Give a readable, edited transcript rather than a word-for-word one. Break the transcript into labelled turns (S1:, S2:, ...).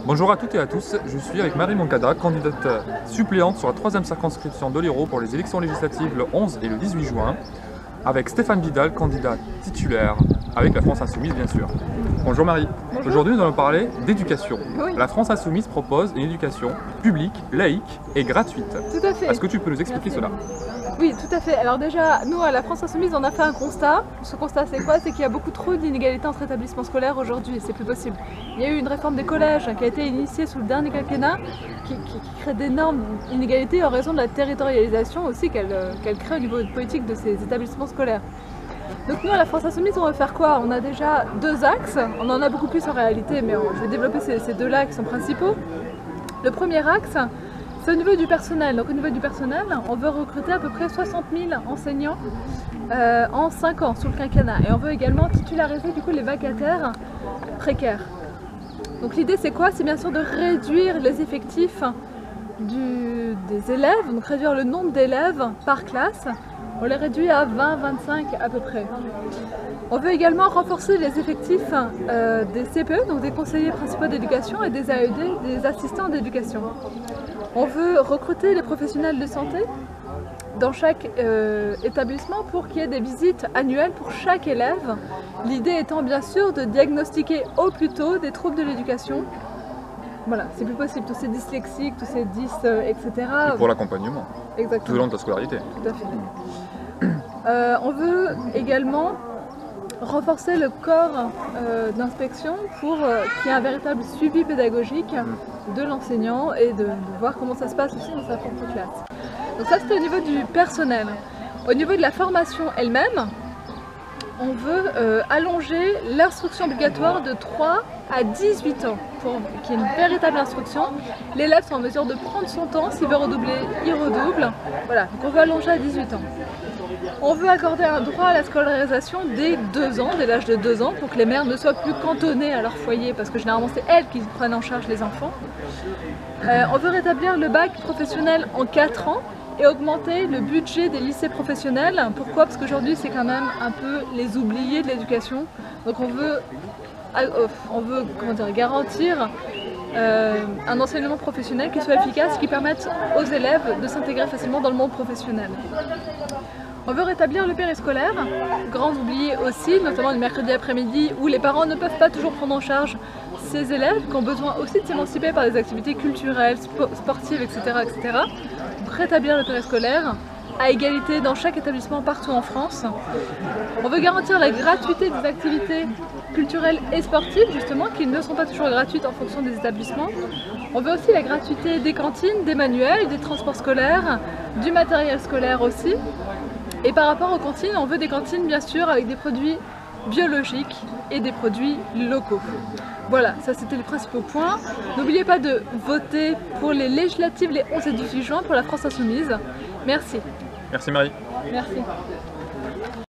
S1: Bonjour à toutes et à tous, je suis avec Marie Moncada, candidate suppléante sur la 3e circonscription de l'Hérault pour les élections législatives le 11 et le 18 juin, avec Stéphane Vidal, candidat titulaire, avec la France Insoumise bien sûr. Bonjour Marie.
S2: Bonjour.
S1: Aujourd'hui nous allons parler d'éducation.
S2: Oui.
S1: La France Insoumise propose une éducation publique, laïque et gratuite.
S2: Tout à fait.
S1: Est-ce que tu peux nous expliquer cela?
S2: Oui, tout à fait. Alors déjà, nous à la France Insoumise, on a fait un constat. Ce constat, c'est quoi? C'est qu'il y a beaucoup trop d'inégalités entre établissements scolaires aujourd'hui, et c'est plus possible. Il y a eu une réforme des collèges qui a été initiée sous le dernier quinquennat, qui crée d'énormes inégalités en raison de la territorialisation aussi qu'elle crée au niveau politique de ces établissements scolaires. Donc nous à la France Insoumise, on va faire quoi? On a déjà deux axes, on en a beaucoup plus en réalité, mais je vais développer ces deux-là qui sont principaux. Le premier axe, c'est au niveau du personnel. Donc au niveau du personnel, on veut recruter à peu près 60 000 enseignants en 5 ans sous le quinquennat. Et on veut également titulariser du coup les vacataires précaires. Donc l'idée c'est quoi? C'est bien sûr de réduire les effectifs des élèves, donc réduire le nombre d'élèves par classe. On les réduit à 20-25 à peu près. On veut également renforcer les effectifs des CPE, donc des conseillers principaux d'éducation, et des AED, des assistants d'éducation. On veut recruter les professionnels de santé dans chaque établissement pour qu'il y ait des visites annuelles pour chaque élève. L'idée étant bien sûr de diagnostiquer au plus tôt des troubles de l'éducation. Voilà, c'est plus possible, tous ces dyslexiques, tous ces etc.
S1: Et pour l'accompagnement, tout au long de ta scolarité.
S2: Tout à fait. On veut également renforcer le corps d'inspection pour qu'il y ait un véritable suivi pédagogique de l'enseignant et de voir comment ça se passe aussi dans sa propre classe. Donc ça c'était au niveau du personnel. Au niveau de la formation elle-même, on veut allonger l'instruction obligatoire de 3 à 18 ans pour qu'il y ait une véritable instruction. L'élève soit en mesure de prendre son temps, s'il veut redoubler, il redouble. Voilà, donc on veut allonger à 18 ans. On veut accorder un droit à la scolarisation dès 2 ans, dès l'âge de 2 ans, pour que les mères ne soient plus cantonnées à leur foyer, parce que généralement c'est elles qui prennent en charge les enfants. On veut rétablir le bac professionnel en 4 ans et augmenter le budget des lycées professionnels. Pourquoi? Parce qu'aujourd'hui c'est quand même un peu les oubliés de l'éducation. Donc on veut garantir un enseignement professionnel qui soit efficace, qui permette aux élèves de s'intégrer facilement dans le monde professionnel. On veut rétablir le périscolaire, grand oublié aussi, notamment le mercredi après-midi où les parents ne peuvent pas toujours prendre en charge ces élèves qui ont besoin aussi de s'émanciper par des activités culturelles, sportives, etc. etc. Donc rétablir le périscolaire à égalité dans chaque établissement partout en France. On veut garantir la gratuité des activités culturelles et sportives, justement, qui ne sont pas toujours gratuites en fonction des établissements. On veut aussi la gratuité des cantines, des manuels, des transports scolaires, du matériel scolaire aussi. Et par rapport aux cantines, on veut des cantines bien sûr avec des produits biologiques et des produits locaux. Voilà, ça c'était les principaux points. N'oubliez pas de voter pour les législatives les 11 et 18 juin pour la France Insoumise. Merci.
S1: Merci Marie.
S2: Merci.